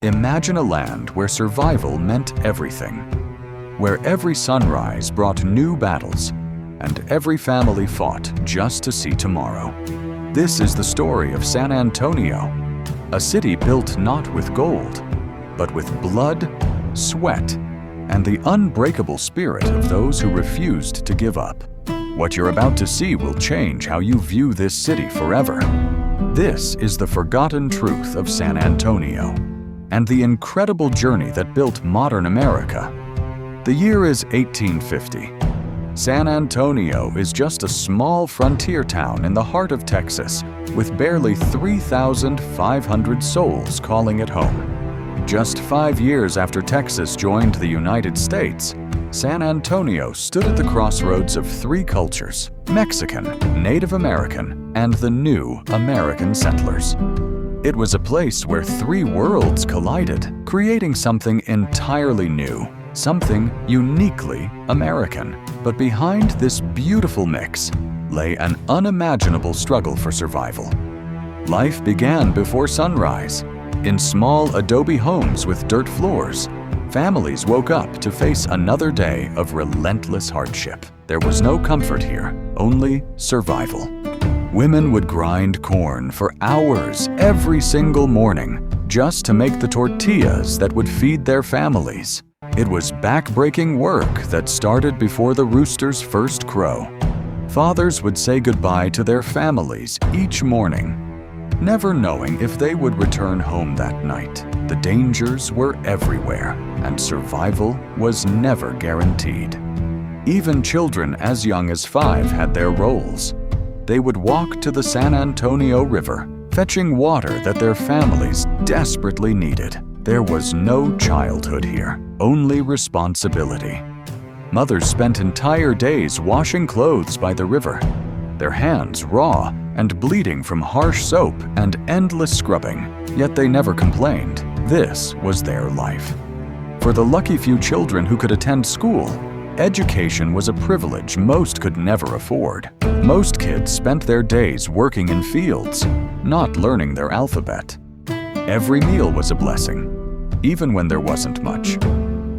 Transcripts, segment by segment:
Imagine a land where survival meant everything, where every sunrise brought new battles, and every family fought just to see tomorrow. This is the story of San Antonio, a city built not with gold, but with blood, sweat, and the unbreakable spirit of those who refused to give up. What you're about to see will change how you view this city forever. This is the forgotten truth of San Antonio, and the incredible journey that built modern America. The year is 1850. San Antonio is just a small frontier town in the heart of Texas, with barely 3,500 souls calling it home. Just 5 years after Texas joined the United States, San Antonio stood at the crossroads of three cultures: Mexican, Native American, and the new American settlers. It was a place where three worlds collided, creating something entirely new, something uniquely American. But behind this beautiful mix lay an unimaginable struggle for survival. Life began before sunrise. In small adobe homes with dirt floors, families woke up to face another day of relentless hardship. There was no comfort here, only survival. Women would grind corn for hours every single morning just to make the tortillas that would feed their families. It was back-breaking work that started before the rooster's first crow. Fathers would say goodbye to their families each morning, never knowing if they would return home that night. The dangers were everywhere, and survival was never guaranteed. Even children as young as 5 had their roles. They would walk to the San Antonio River, fetching water that their families desperately needed. There was no childhood here, only responsibility. Mothers spent entire days washing clothes by the river, their hands raw and bleeding from harsh soap and endless scrubbing, yet they never complained. This was their life. For the lucky few children who could attend school, education was a privilege most could never afford. Most kids spent their days working in fields, not learning their alphabet. Every meal was a blessing, even when there wasn't much.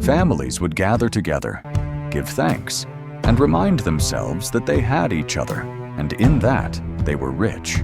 Families would gather together, give thanks, and remind themselves that they had each other, and in that, they were rich.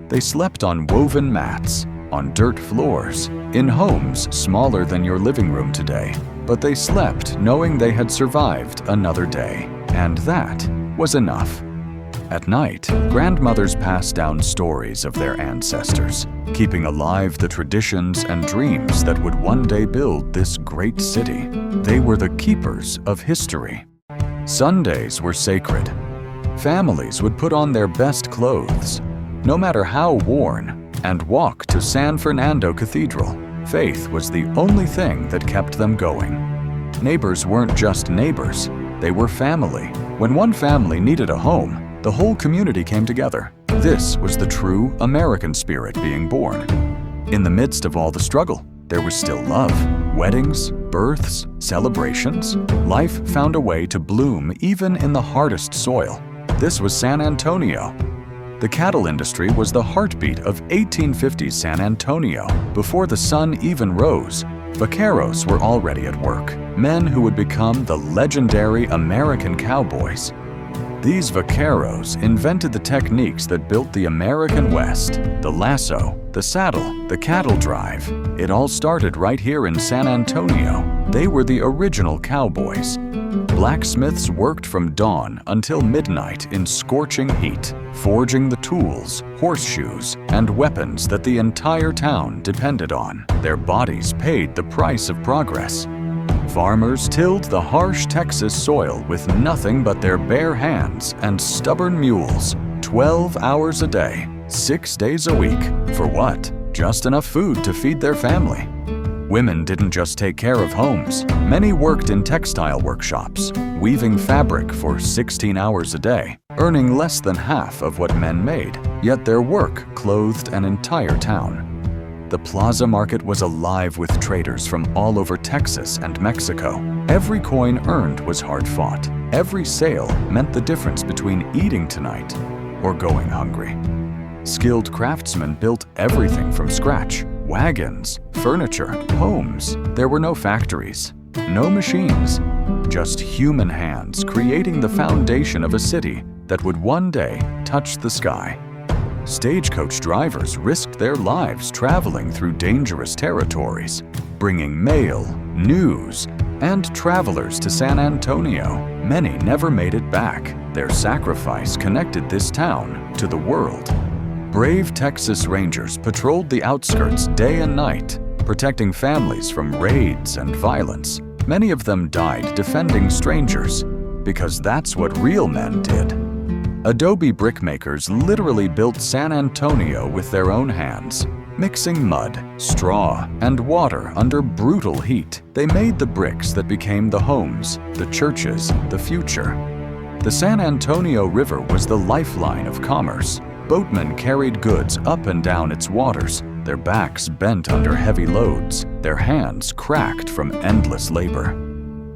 They slept on woven mats, on dirt floors, in homes smaller than your living room today, but they slept knowing they had survived another day, and that was enough. At night, grandmothers passed down stories of their ancestors, keeping alive the traditions and dreams that would one day build this great city. They were the keepers of history. Sundays were sacred. Families would put on their best clothes, no matter how worn, and walk to San Fernando Cathedral. Faith was the only thing that kept them going. Neighbors weren't just neighbors, they were family. When one family needed a home, the whole community came together. This was the true American spirit being born. In the midst of all the struggle, there was still love. Weddings, births, celebrations. Life found a way to bloom even in the hardest soil. This was San Antonio. The cattle industry was the heartbeat of 1850s San Antonio. Before the sun even rose, Vaqueros were already at work, men who would become the legendary American cowboys. These vaqueros invented the techniques that built the American West: the lasso, the saddle, the cattle drive. It all started right here in San Antonio. They were the original cowboys. Blacksmiths worked from dawn until midnight in scorching heat, forging the tools, horseshoes, and weapons that the entire town depended on. Their bodies paid the price of progress. Farmers tilled the harsh Texas soil with nothing but their bare hands and stubborn mules, 12 hours a day, 6 days a week. For what? Just enough food to feed their family. Women didn't just take care of homes. Many worked in textile workshops, weaving fabric for 16 hours a day, earning less than half of what men made. Yet their work clothed an entire town. The plaza market was alive with traders from all over Texas and Mexico. Every coin earned was hard-fought. Every sale meant the difference between eating tonight or going hungry. Skilled craftsmen built everything from scratch: Wagons, furniture, homes. There were no factories, no machines, just human hands creating the foundation of a city that would one day touch the sky. Stagecoach drivers risked their lives traveling through dangerous territories, bringing mail, news, and travelers to San Antonio. Many never made it back. Their sacrifice connected this town to the world. Brave Texas Rangers patrolled the outskirts day and night, protecting families from raids and violence. Many of them died defending strangers, because that's what real men did. Adobe brickmakers literally built San Antonio with their own hands. Mixing mud, straw, and water under brutal heat, they made the bricks that became the homes, the churches, the future. The San Antonio River was the lifeline of commerce. Boatmen carried goods up and down its waters, their backs bent under heavy loads, their hands cracked from endless labor.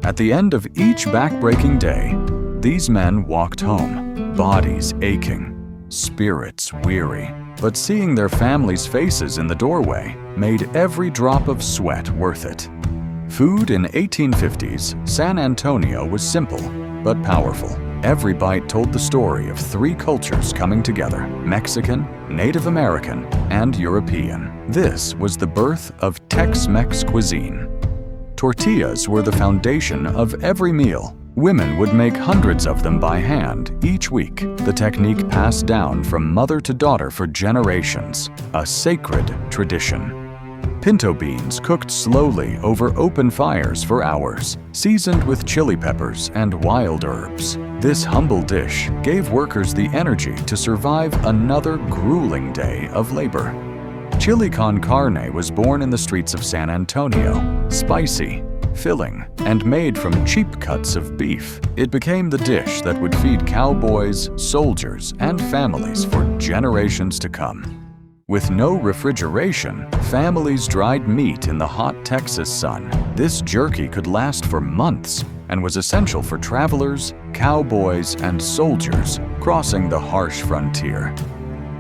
At the end of each backbreaking day, these men walked home, bodies aching, spirits weary. But seeing their families' faces in the doorway made every drop of sweat worth it. Food in 1850s San Antonio was simple but powerful. Every bite told the story of three cultures coming together: Mexican, Native American, and European. This was the birth of Tex-Mex cuisine. Tortillas were the foundation of every meal. Women would make hundreds of them by hand each week, the technique passed down from mother to daughter for generations, a sacred tradition. Pinto beans cooked slowly over open fires for hours, seasoned with chili peppers and wild herbs. This humble dish gave workers the energy to survive another grueling day of labor. Chili con carne was born in the streets of San Antonio. Spicy, filling, and made from cheap cuts of beef, it became the dish that would feed cowboys, soldiers, and families for generations to come. With no refrigeration, families dried meat in the hot Texas sun. This jerky could last for months and was essential for travelers, cowboys, and soldiers crossing the harsh frontier.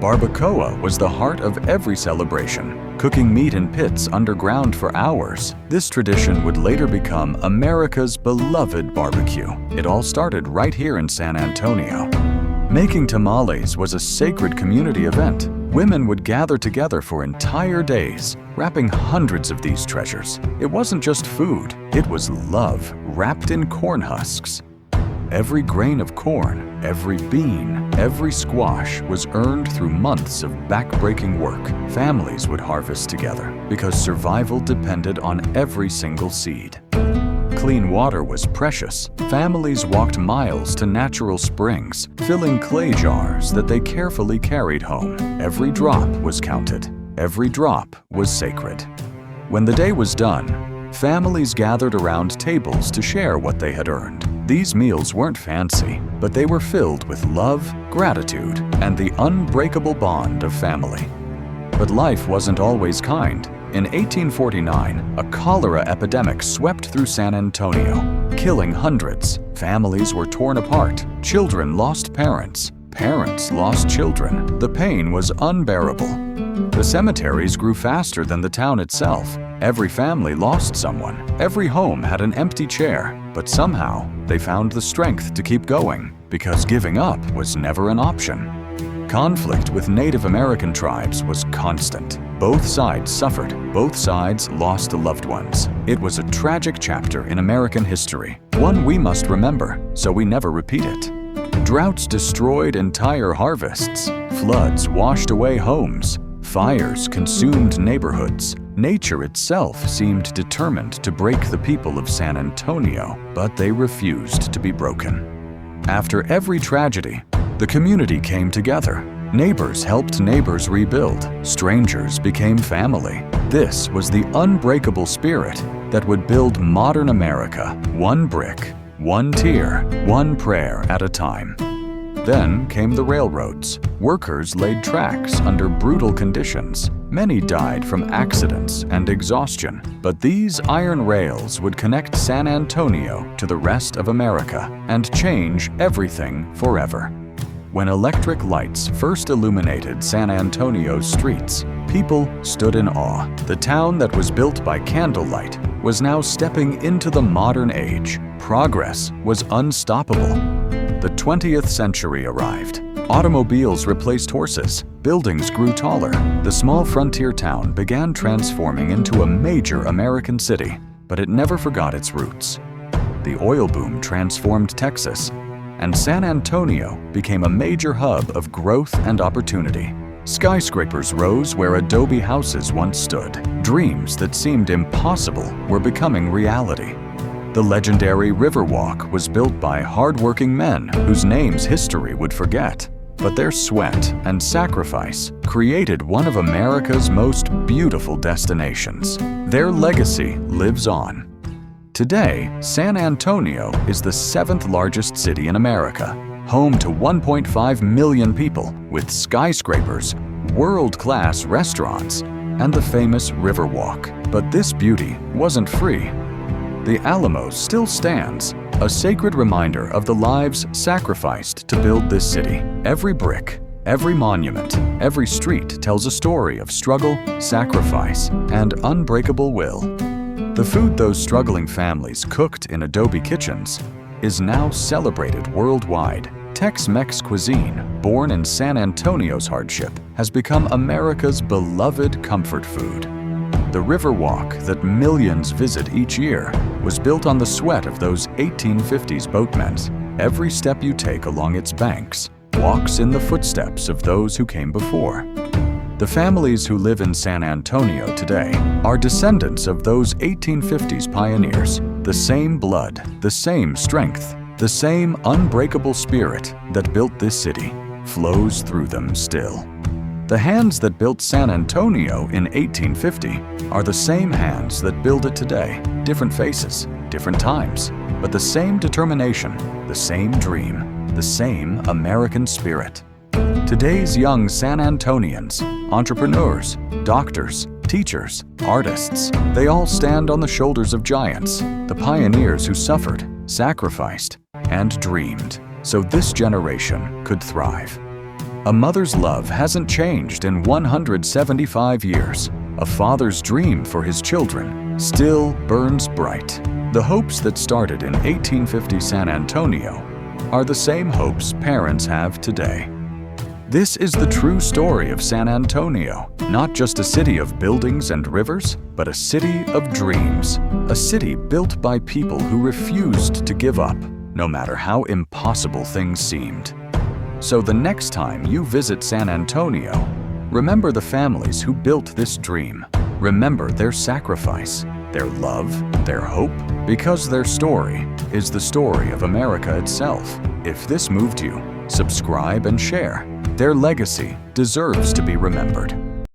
Barbacoa was the heart of every celebration, cooking meat in pits underground for hours. This tradition would later become America's beloved barbecue. It all started right here in San Antonio. Making tamales was a sacred community event. Women would gather together for entire days, wrapping hundreds of these treasures. It wasn't just food, it was love wrapped in corn husks. Every grain of corn, every bean, every squash was earned through months of backbreaking work. Families would harvest together because survival depended on every single seed. Clean water was precious. Families walked miles to natural springs, filling clay jars that they carefully carried home. Every drop was counted. Every drop was sacred. When the day was done, families gathered around tables to share what they had earned. These meals weren't fancy, but they were filled with love, gratitude, and the unbreakable bond of family. But life wasn't always kind. In 1849, a cholera epidemic swept through San Antonio, killing hundreds. Families were torn apart. Children lost parents. Parents lost children. The pain was unbearable. The cemeteries grew faster than the town itself. Every family lost someone. Every home had an empty chair. But somehow, they found the strength to keep going, because giving up was never an option. Conflict with Native American tribes was constant. Both sides suffered. Both sides lost loved ones. It was a tragic chapter in American history, one we must remember so we never repeat it. Droughts destroyed entire harvests. Floods washed away homes. Fires consumed neighborhoods. Nature itself seemed determined to break the people of San Antonio, but they refused to be broken. After every tragedy, the community came together. Neighbors helped neighbors rebuild. Strangers became family. This was the unbreakable spirit that would build modern America, one brick, one tear, one prayer at a time. Then came the railroads. Workers laid tracks under brutal conditions. Many died from accidents and exhaustion. But these iron rails would connect San Antonio to the rest of America and change everything forever. When electric lights first illuminated San Antonio's streets, people stood in awe. The town that was built by candlelight was now stepping into the modern age. Progress was unstoppable. The 20th century arrived. Automobiles replaced horses. Buildings grew taller. The small frontier town began transforming into a major American city, but it never forgot its roots. The oil boom transformed Texas, and San Antonio became a major hub of growth and opportunity. Skyscrapers rose where adobe houses once stood. Dreams that seemed impossible were becoming reality. The legendary Riverwalk was built by hardworking men whose names history would forget. But their sweat and sacrifice created one of America's most beautiful destinations. Their legacy lives on. Today, San Antonio is the 7th largest city in America, home to 1.5 million people with skyscrapers, world-class restaurants, and the famous Riverwalk. But this beauty wasn't free. The Alamo still stands, a sacred reminder of the lives sacrificed to build this city. Every brick, every monument, every street tells a story of struggle, sacrifice, and unbreakable will. The food those struggling families cooked in adobe kitchens is now celebrated worldwide. Tex-Mex cuisine, born in San Antonio's hardship, has become America's beloved comfort food. The Riverwalk that millions visit each year was built on the sweat of those 1850s boatmen. Every step you take along its banks walks in the footsteps of those who came before. The families who live in San Antonio today are descendants of those 1850s pioneers. The same blood, the same strength, the same unbreakable spirit that built this city flows through them still. The hands that built San Antonio in 1850 are the same hands that build it today. Different faces, different times, but the same determination, the same dream, the same American spirit. Today's young San Antonians, entrepreneurs, doctors, teachers, artists, they all stand on the shoulders of giants, the pioneers who suffered, sacrificed, and dreamed, so this generation could thrive. A mother's love hasn't changed in 175 years. A father's dream for his children still burns bright. The hopes that started in 1850 San Antonio are the same hopes parents have today. This is the true story of San Antonio, not just a city of buildings and rivers, but a city of dreams, a city built by people who refused to give up, no matter how impossible things seemed. So the next time you visit San Antonio, remember the families who built this dream. Remember their sacrifice, their love, their hope, because their story is the story of America itself. If this moved you, subscribe and share. Their legacy deserves to be remembered.